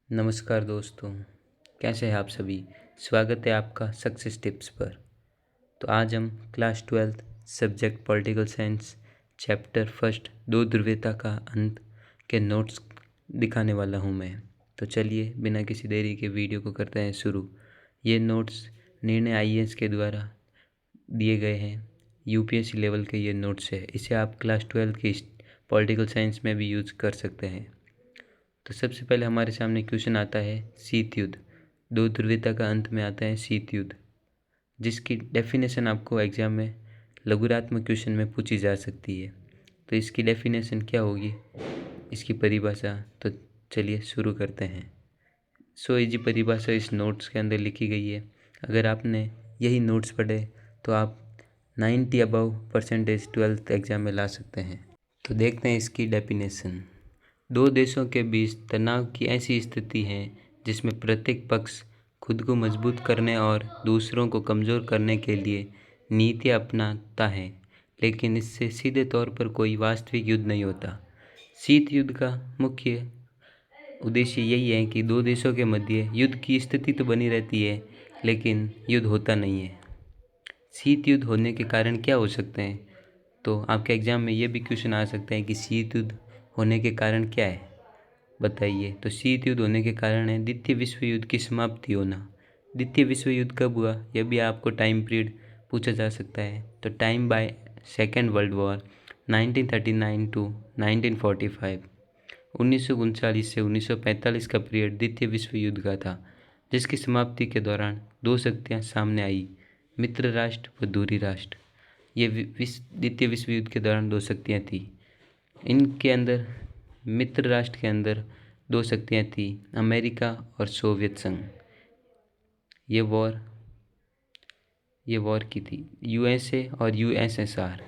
नमस्कार दोस्तों, कैसे हैं आप सभी। स्वागत है आपका सक्सेस टिप्स पर। तो आज हम class 12th subject political science chapter first दो ध्रुवीयता का अंत के नोट्स दिखाने वाला हूं मैं। तो चलिए बिना किसी देरी के वीडियो को करते हैं शुरू। ये नोट्स निर्णय आईएएस के द्वारा दिए गए हैं। यूपीएससी लेवल के ये नोट्स है। इसे आप क्लास 12 की पॉलिटिकल साइंस में भी यूज कर सकते हैं। तो सबसे पहले हमारे सामने क्वेश्चन आता है शीत युद्ध। दो ध्रुवीयता का अंत में आता है शीत युद्ध, जिसकी डेफिनेशन आपको एग्जाम में लघुरात्मक क्वेश्चन में पूछी जा सकती है। तो इसकी डेफिनेशन क्या होगी, इसकी परिभाषा। तो चलिए शुरू करते हैं। सो इजी परिभाषा इस नोट्स के अंदर लिखी गई है। अगर आपने यही नोट्स पढ़े तो आप 90 अबव परसेंटेज 12th एग्जाम में ला सकते हैं। तो देखते हैं इसकी डेफिनेशन। दो देशों के बीच तनाव की ऐसी स्थिति है जिसमें प्रत्येक पक्ष खुद को मजबूत करने और दूसरों को कमज़ोर करने के लिए नीतियाँ अपनाता है, लेकिन इससे सीधे तौर पर कोई वास्तविक युद्ध नहीं होता। शीत युद्ध का मुख्य उद्देश्य यही है कि दो देशों के मध्य युद्ध की स्थिति तो बनी रहती है, लेकिन युद्ध होता नहीं है। शीत युद्ध होने के कारण क्या हो सकते हैं, तो आपके एग्जाम में ये भी क्वेश्चन आ सकता है कि शीत युद्ध होने के कारण क्या है, बताइए। तो शीत युद्ध होने के कारण है द्वितीय विश्व युद्ध की समाप्ति होना। द्वितीय विश्व युद्ध कब हुआ, यह भी आपको टाइम पीरियड पूछा जा सकता है। तो time by second world war 1939 to 1945, 1939 से 1945 का पीरियड द्वितीय विश्व युद्ध का था, जिसकी समाप्ति के दौरान दो शक्तियाँ सामने आई, मित्र राष्ट्र व दूरी राष्ट्र। ये द्वितीय विश्व युद्ध के दौरान दो शक्तियाँ थी। इनके अंदर मित्र राष्ट्र के अंदर दो शक्तियाँ थी, अमेरिका और सोवियत संघ। ये वॉर की थी यूएसए और यूएसएसआर,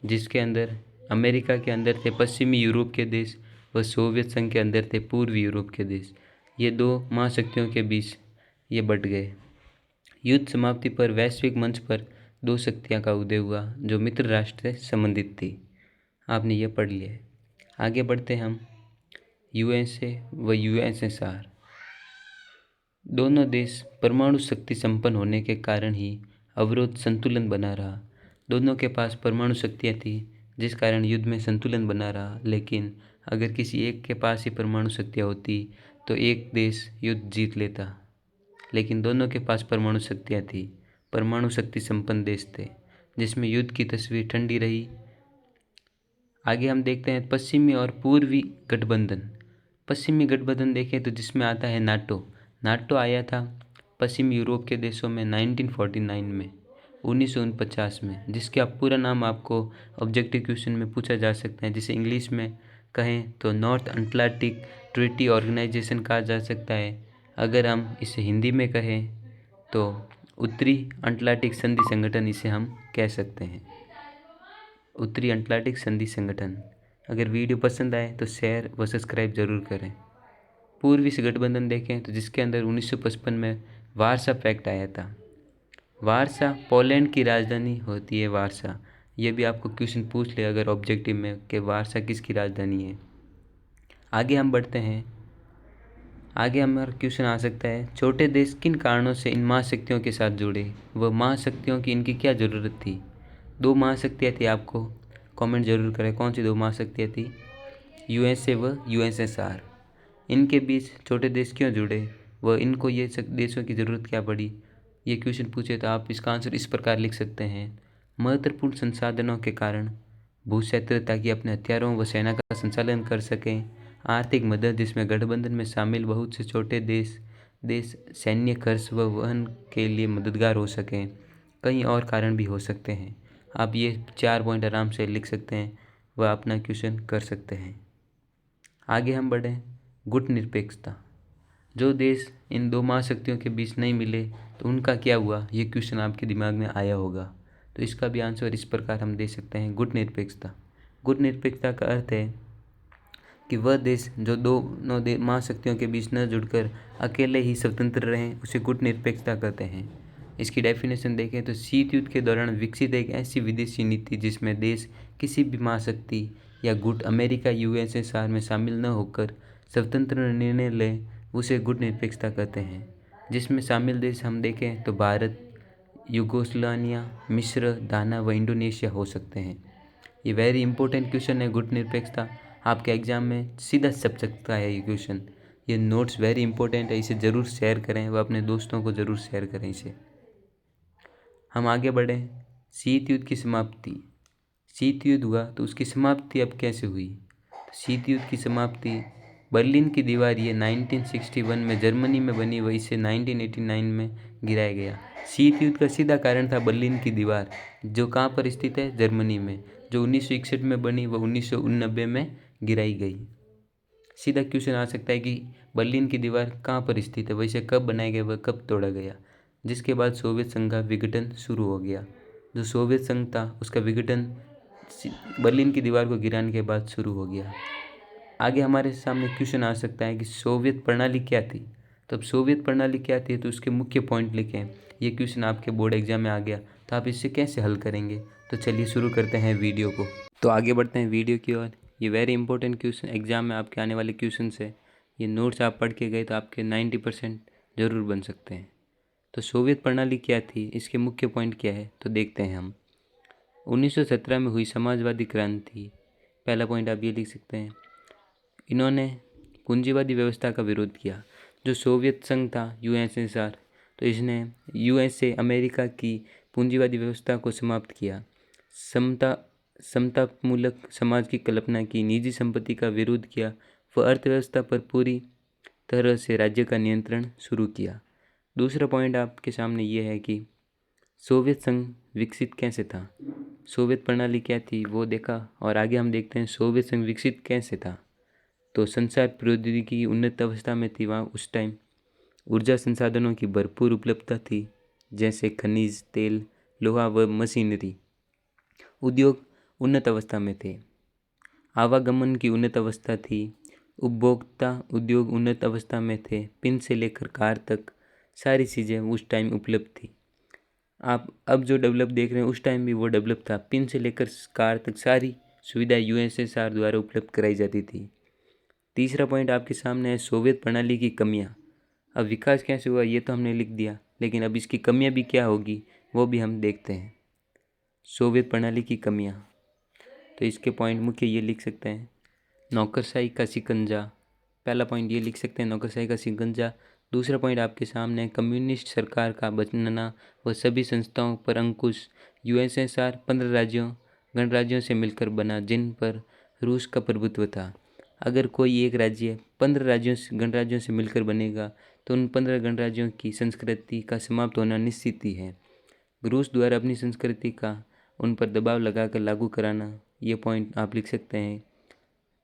जिसके अंदर अमेरिका के अंदर थे पश्चिमी यूरोप के देश व सोवियत संघ के अंदर थे पूर्वी यूरोप के देश। ये दो महाशक्तियों के बीच ये बट गए। युद्ध समाप्ति पर वैश्विक मंच पर दो शक्तियाँ का उदय हुआ जो मित्र राष्ट्र से संबंधित थी। आपने ये पढ़ लिया है। आगे बढ़ते हम। यूएसए व यूएसएसआर दोनों देश परमाणु शक्ति संपन्न होने के कारण ही अवरोध संतुलन बना रहा। दोनों के पास परमाणु शक्तियाँ थी, जिस कारण युद्ध में संतुलन बना रहा। लेकिन अगर किसी एक के पास ही परमाणु शक्तियाँ होती तो एक देश युद्ध जीत लेता, लेकिन दोनों के पास परमाणु शक्तियाँ थी। परमाणु शक्ति संपन्न देश थे, जिसमें युद्ध की तस्वीर ठंडी रही। आगे हम देखते हैं पश्चिमी और पूर्वी गठबंधन। पश्चिमी गठबंधन देखें तो जिसमें आता है नाटो आया था पश्चिमी यूरोप के देशों में 1949 में, 1949 में, जिसका पूरा नाम आपको ऑब्जेक्टिव क्वेश्चन में पूछा जा सकता है। जिसे इंग्लिश में कहें तो नॉर्थ अटलांटिक ट्रीटी ऑर्गेनाइजेशन कहा जा सकता है। अगर हम इसे हिंदी में कहें तो उत्तरी अटलांटिक संधि संगठन इसे हम कह सकते हैं, उत्तरी अटलांटिक संधि संगठन। अगर वीडियो पसंद आए तो शेयर व सब्सक्राइब जरूर करें। पूर्वी से गठबंधन देखें तो जिसके अंदर 1955 में वारसा पैक्ट आया था। वारसा पोलैंड की राजधानी होती है, वारसा। ये भी आपको क्वेश्चन पूछ ले अगर ऑब्जेक्टिव में कि वारसा किसकी राजधानी है। आगे हम बढ़ते हैं। आगे हमारा क्वेश्चन आ सकता है छोटे देश किन कारणों से इन महाशक्तियों के साथ जुड़े व महाशक्तियों की इनकी क्या ज़रूरत थी। दो महाशक्तियाँ थी, आपको कमेंट जरूर करें कौन सी दो महाशक्तियाँ थी। यूएसए व यूएसएसआर। इनके बीच छोटे देश क्यों जुड़े व इनको ये देशों की ज़रूरत क्या पड़ी, ये क्वेश्चन पूछे तो आप इसका आंसर इस प्रकार लिख सकते हैं। महत्वपूर्ण संसाधनों के कारण, भूक्षेत्र ताकि अपने हथियारों व सेना का संचालन कर सकें, आर्थिक मदद जिसमें गठबंधन में शामिल बहुत से छोटे देश सैन्य खर्च व वहन के लिए मददगार हो सकें। कई और कारण भी हो सकते हैं। आप ये 4 पॉइंट आराम से लिख सकते हैं व अपना क्वेश्चन कर सकते हैं। आगे हम बढ़ें। गुट निरपेक्षता। जो देश इन दो महाशक्तियों के बीच नहीं मिले तो उनका क्या हुआ, ये क्वेश्चन आपके दिमाग में आया होगा। तो इसका भी आंसर इस प्रकार हम दे सकते हैं, गुट निरपेक्षता। गुट निरपेक्षता का अर्थ है कि वह देश जो दोनों महाशक्तियों के बीच न जुड़कर अकेले ही स्वतंत्र रहें, उसे गुट निरपेक्षता कहते हैं। इसकी डेफिनेशन देखें तो शीत युद्ध के दौरान विकसित एक ऐसी विदेशी नीति जिसमें देश किसी भी महाशक्ति या गुट अमेरिका यूएसएसआर में शामिल न होकर स्वतंत्र निर्णय लें, उसे गुट निरपेक्षता कहते हैं, जिसमें शामिल देश हम देखें तो भारत, युगोस्लाविया, मिस्र, घाना व इंडोनेशिया हो सकते हैं। ये वेरी इंपॉर्टेंट क्वेश्चन है। गुट निरपेक्षता आपके एग्जाम में सीधा छप सकता है ये क्वेश्चन। ये नोट्स वेरी इंपॉर्टेंट है, इसे ज़रूर शेयर करें व अपने दोस्तों को ज़रूर शेयर करें इसे। हम आगे बढ़ें। शीत युद्ध की समाप्ति। शीत युद्ध हुआ तो उसकी समाप्ति अब कैसे हुई? तो शीत युद्ध की समाप्ति बर्लिन की दीवार ये 1961 में जर्मनी में बनी व इसे 1989 में गिराया गया। शीत युद्ध का सीधा कारण था बर्लिन की दीवार, जो कहाँ पर स्थित है? जर्मनी में, जो 1961 में बनी व 1989 में गिराई गई। सीधा क्वेश्चन आ सकता है कि बर्लिन की दीवार कहाँ पर स्थित है, वैसे कब बनाया गया व कब तोड़ा गया? जिसके बाद सोवियत संघ का विघटन शुरू हो गया। जो सोवियत संघ था उसका विघटन बर्लिन की दीवार को गिराने के बाद शुरू हो गया। आगे हमारे सामने क्वेश्चन आ सकता है कि सोवियत प्रणाली क्या थी? तो अब सोवियत प्रणाली क्या थी तो उसके मुख्य पॉइंट लिखें। ये क्वेश्चन आपके बोर्ड एग्जाम में आ गया तो आप इससे कैसे हल करेंगे? तो चलिए शुरू करते हैं वीडियो को। तो आगे बढ़ते हैं वीडियो की ओर। ये वेरी इंपॉर्टेंट क्वेश्चन एग्जाम में आपके आने वाले क्वेश्चन है। ये नोट्स आप पढ़ के गए तो आपके 90% ज़रूर बन सकते हैं। तो सोवियत प्रणाली क्या थी, इसके मुख्य पॉइंट क्या है, तो देखते हैं हम। 1917 में हुई समाजवादी क्रांति। पहला पॉइंट आप ये लिख सकते हैं, इन्होंने पूंजीवादी व्यवस्था का विरोध किया। जो सोवियत संघ था यूएसएसआर, तो इसने यूएसए अमेरिका की पूंजीवादी व्यवस्था को समाप्त किया। समतामूलक समाज की कल्पना की, निजी संपत्ति का विरोध किया व अर्थव्यवस्था पर पूरी तरह से राज्य का नियंत्रण शुरू किया। दूसरा पॉइंट आपके सामने ये है कि सोवियत संघ विकसित कैसे था। सोवियत प्रणाली क्या थी वो देखा, और आगे हम देखते हैं सोवियत संघ विकसित कैसे था। तो संचार प्रौद्योगिकी की उन्नत अवस्था में थी वहाँ उस टाइम। ऊर्जा संसाधनों की भरपूर उपलब्धता थी, जैसे खनिज तेल, लोहा व मशीनरी। उद्योग उन्नत अवस्था में थे। आवागमन की उन्नत अवस्था थी। उपभोक्ता उद्योग उन्नत अवस्था में थे। पिन से लेकर कार तक सारी चीज़ें उस टाइम उपलब्ध थी। आप अब जो डेवलप देख रहे हैं उस टाइम भी वो डेवलप था। पिन से लेकर कार तक सारी सुविधा यूएसएसआर द्वारा उपलब्ध कराई जाती थी। तीसरा पॉइंट आपके सामने है सोवियत प्रणाली की कमियां। अब विकास कैसे हुआ ये तो हमने लिख दिया, लेकिन अब इसकी कमियां भी क्या होगी वो भी हम देखते हैं। सोवियत प्रणाली की कमियां, तो इसके पॉइंट मुख्य ये लिख सकते हैं, नौकरशाही का शिकंजा। पहला पॉइंट ये लिख सकते हैं, नौकरशाही का शिकंजा। दूसरा पॉइंट आपके सामने है कम्युनिस्ट सरकार का बनना व सभी संस्थाओं पर अंकुश। यूएसएसआर 15 राज्यों गणराज्यों से मिलकर बना, जिन पर रूस का प्रभुत्व था। अगर कोई एक राज्य 15 राज्यों से गणराज्यों से मिलकर बनेगा तो उन 15 गणराज्यों की संस्कृति का समाप्त होना निश्चित ही है। रूस द्वारा अपनी संस्कृति का उन पर दबाव लगाकर लागू कराना, ये पॉइंट आप लिख सकते हैं।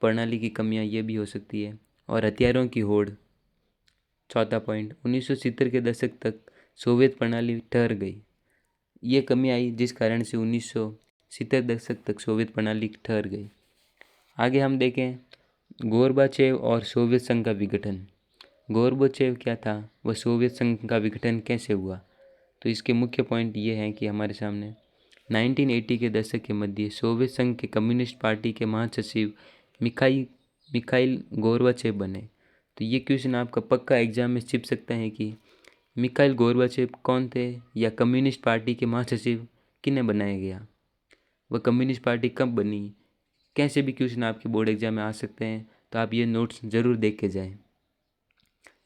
प्रणाली की कमियां ये भी हो सकती है। और हथियारों की होड़, चौथा पॉइंट, 1970 के दशक तक सोवियत प्रणाली ठहर गई। ये कमी आई जिस कारण से 1970 दशक तक सोवियत प्रणाली ठहर गई। आगे हम देखें गोर्बाचेव और सोवियत संघ का विघटन। गोर्बाचेव क्या था वह सोवियत संघ का विघटन कैसे हुआ? तो इसके मुख्य पॉइंट ये हैं कि हमारे सामने 1980 के दशक के मध्य सोवियत संघ के कम्युनिस्ट पार्टी के महासचिव मिखाइल गोर्बाचेव बने। तो ये क्वेश्चन आपका पक्का एग्जाम में छिप सकता है कि मिखाइल गोर्बाचेव कौन थे या कम्युनिस्ट पार्टी के महासचिव किन्हें बनाया गया, वह कम्युनिस्ट पार्टी कब बनी, कैसे भी क्वेश्चन आपके बोर्ड एग्जाम में आ सकते हैं। तो आप ये नोट्स ज़रूर देख के जाएं।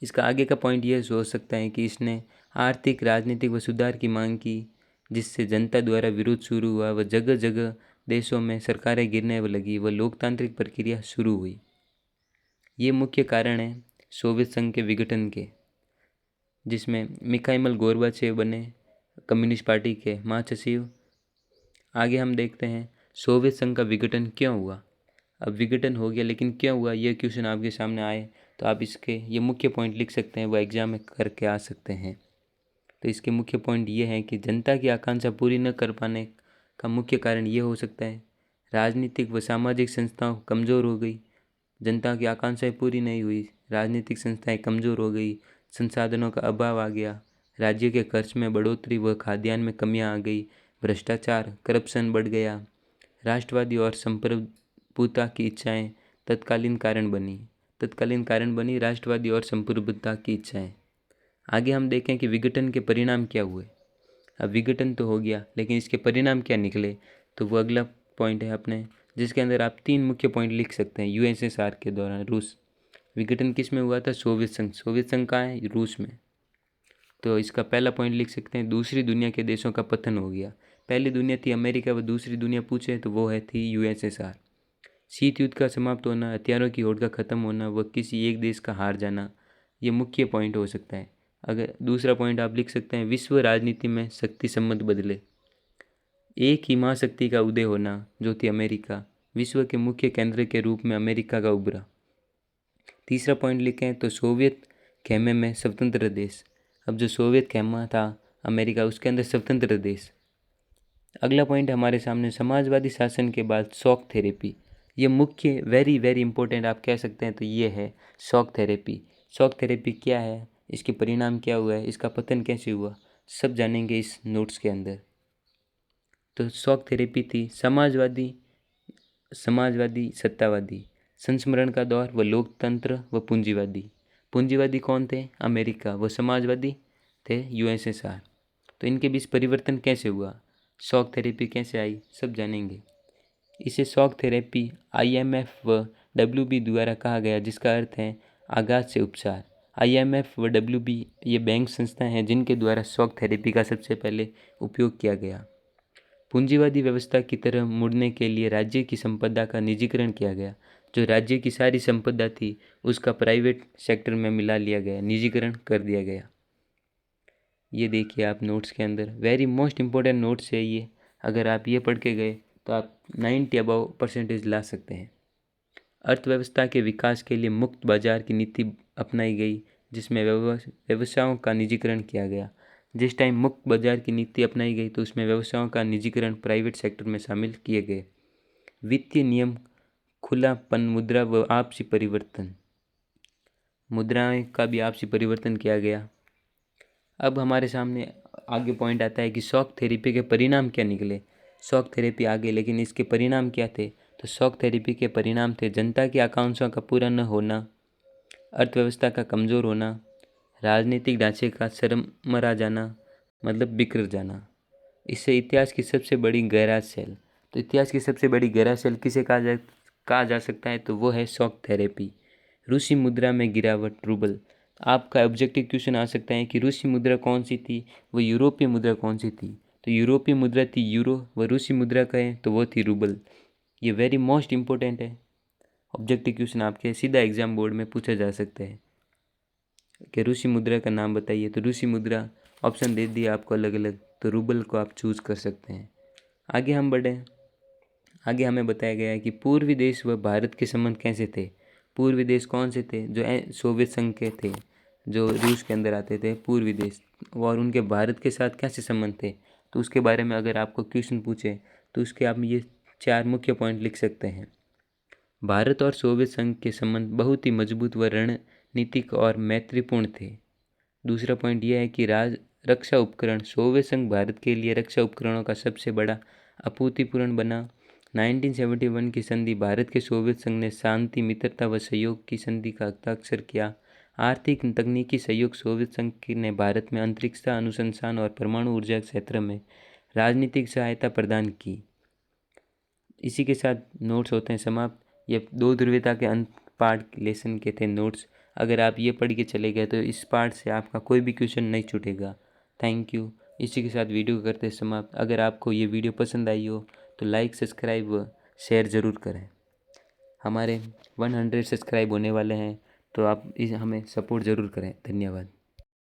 इसका आगे का पॉइंट ये हो सकता है कि इसने आर्थिक राजनीतिक व सुधार की मांग की, जिससे जनता द्वारा विरोध शुरू हुआ व जगह जगह देशों में सरकारें गिरने लगी व लोकतांत्रिक प्रक्रिया शुरू हुई। ये मुख्य कारण है सोवियत संघ के विघटन के, जिसमें मिखाइल गोर्बाचेव बने कम्युनिस्ट पार्टी के महासचिव। आगे हम देखते हैं सोवियत संघ का विघटन क्यों हुआ। अब विघटन हो गया लेकिन क्यों हुआ, ये क्वेश्चन आपके सामने आए तो आप इसके ये मुख्य पॉइंट लिख सकते हैं, वह एग्जाम में करके आ सकते हैं। तो इसके मुख्य पॉइंट ये हैं कि जनता की आकांक्षा पूरी न कर पाने का मुख्य कारण ये हो सकता है राजनीतिक व सामाजिक संस्थाओं कमज़ोर हो गई। जनता की आकांक्षाएं पूरी नहीं हुई, राजनीतिक संस्थाएं कमज़ोर हो गई, संसाधनों का अभाव आ गया, राज्य के खर्च में बढ़ोतरी व खाद्यान्न में कमियां आ गई, भ्रष्टाचार करप्शन बढ़ गया, राष्ट्रवादी और संप्रभुता की इच्छाएं तत्कालीन कारण बनी। तत्कालीन कारण बनी राष्ट्रवादी और संप्रभुता की इच्छाएं। आगे हम देखें कि विघटन के परिणाम क्या हुए। अब विघटन तो हो गया, लेकिन इसके परिणाम क्या निकले, तो वो अगला पॉइंट है अपने, जिसके अंदर आप 3 मुख्य पॉइंट लिख सकते हैं। यूएसएसआर के दौरान रूस, विघटन किस में हुआ था? सोवियत संघ। सोवियत संघ कहाँ है? रूस में। तो इसका पहला पॉइंट लिख सकते हैं, दूसरी दुनिया के देशों का पतन हो गया। पहली दुनिया थी अमेरिका, व दूसरी दुनिया पूछे तो वो थी यूएसएसआर। शीत युद्ध का समाप्त होना, हथियारों की होड़ का खत्म होना, व किसी एक देश का हार जाना, ये मुख्य पॉइंट हो सकता है। अगर दूसरा पॉइंट आप लिख सकते हैं, विश्व राजनीति में शक्ति संबंध बदले। एक ही महाशक्ति का उदय होना, जो थी अमेरिका, विश्व के मुख्य केंद्र के रूप में अमेरिका का उभरा। तीसरा पॉइंट लिखें तो सोवियत खेमे में स्वतंत्र देश। अब जो सोवियत खेमा था अमेरिका, उसके अंदर स्वतंत्र देश। अगला पॉइंट हमारे सामने, समाजवादी शासन के बाद शॉक थेरेपी। ये मुख्य वेरी वेरी इंपॉर्टेंट आप कह सकते हैं, तो ये है शॉक थेरेपी। शॉक थेरेपी क्या है, इसके परिणाम क्या हुआ है, इसका पतन कैसे हुआ, सब जानेंगे इस नोट्स के अंदर। तो शॉक थेरेपी थी समाजवादी सत्तावादी, संस्मरण का दौर, व लोकतंत्र व पूंजीवादी। पूंजीवादी कौन थे? अमेरिका। व समाजवादी थे यूएसएसआर। तो इनके बीच परिवर्तन कैसे हुआ, शॉक थेरेपी कैसे आई, सब जानेंगे। इसे शॉक थेरेपी आईएमएफ व डब्ल्यूबी द्वारा कहा गया, जिसका अर्थ है आघात से उपचार। आईएमएफ व डब्ल्यूबी ये बैंक संस्थाएं हैं जिनके द्वारा शॉक थेरेपी का सबसे पहले उपयोग किया गया। पूंजीवादी व्यवस्था की तरह मुड़ने के लिए राज्य की संपदा का निजीकरण किया गया। जो राज्य की सारी संपदा थी उसका प्राइवेट सेक्टर में मिला लिया गया, निजीकरण कर दिया गया। ये देखिए आप नोट्स के अंदर, वेरी मोस्ट इम्पोर्टेंट नोट्स है ये। अगर आप ये पढ़ के गए तो आप 90 अबव परसेंटेज ला सकते हैं। अर्थव्यवस्था के विकास के लिए मुक्त बाजार की नीति अपनाई गई, जिसमें व्यवसायों का निजीकरण किया गया। जिस टाइम मुक्त बाजार की नीति अपनाई गई तो उसमें व्यवसायों का निजीकरण प्राइवेट सेक्टर में शामिल किए गए। वित्तीय नियम, खुलापन, मुद्रा व आपसी परिवर्तन, मुद्राएं का भी आपसी परिवर्तन किया गया। अब हमारे सामने आगे पॉइंट आता है कि शॉक थेरेपी के परिणाम क्या निकले। शॉक थेरेपी आगे, लेकिन इसके परिणाम क्या थे? तो शॉक थेरेपी के परिणाम थे जनता की आकांक्षाओं का पूरा न होना, अर्थव्यवस्था का कमज़ोर होना, राजनीतिक ढांचे का चरमरा जाना, मतलब बिखर जाना। इससे इतिहास की सबसे बड़ी गहरा सेल, तो इतिहास की सबसे बड़ी गहरा सेल किसे कहा जा सकता है? तो वो है शॉक थेरेपी। रूसी मुद्रा में गिरावट, रूबल। आपका ऑब्जेक्टिव क्वेश्चन आ सकता है कि रूसी मुद्रा कौन सी थी, वो यूरोपीय मुद्रा कौन सी थी? तो यूरोपीय मुद्रा थी यूरो, व रूसी मुद्रा कहें तो वो थी रूबल। ये वेरी मोस्ट इम्पोर्टेंट है, ऑब्जेक्टिव क्वेश्चन आपके सीधा एग्जाम बोर्ड में पूछा जा सकता है कि रूसी मुद्रा का नाम बताइए। तो रूसी मुद्रा ऑप्शन दे दिया आपको अलग अलग, तो रूबल को आप चूज कर सकते हैं। आगे हम बढ़ें। आगे हमें बताया गया है कि पूर्वी देश व भारत के संबंध कैसे थे। पूर्वी देश कौन से थे? जो सोवियत संघ के थे, जो रूस के अंदर आते थे पूर्वी देश, और उनके भारत के साथ कैसे संबंध थे। तो उसके बारे में अगर आपको क्वेश्चन पूछे तो उसके आप ये 4 मुख्य पॉइंट लिख सकते हैं। भारत और सोवियत संघ के संबंध बहुत ही मजबूत व रणनीतिक और मैत्रीपूर्ण थे। दूसरा पॉइंट यह है कि रक्षा उपकरण, सोवियत संघ भारत के लिए रक्षा उपकरणों का सबसे बड़ा आपूर्तिपूर्ण बना। 1971 की संधि, भारत के सोवियत संघ ने शांति, मित्रता व सहयोग की संधि का हस्ताक्षर किया। आर्थिक तकनीकी सहयोग, सोवियत संघ ने भारत में अंतरिक्ष अनुसंधान और परमाणु ऊर्जा क्षेत्र में राजनीतिक सहायता प्रदान की। इसी के साथ नोट्स होते हैं समाप्त। ये 2 ध्रुवीयता के अंत पार्ट लेसन के थे नोट्स। अगर आप ये पढ़ के चले गए तो इस पार्ट से आपका कोई भी क्वेश्चन नहीं छूटेगा। Thank you. इसी के साथ वीडियो करते समाप्त। अगर आपको ये वीडियो पसंद आई हो तो लाइक, सब्सक्राइब व शेयर ज़रूर करें। हमारे 100 सब्सक्राइब होने वाले हैं, तो आप हमें सपोर्ट ज़रूर करें। धन्यवाद।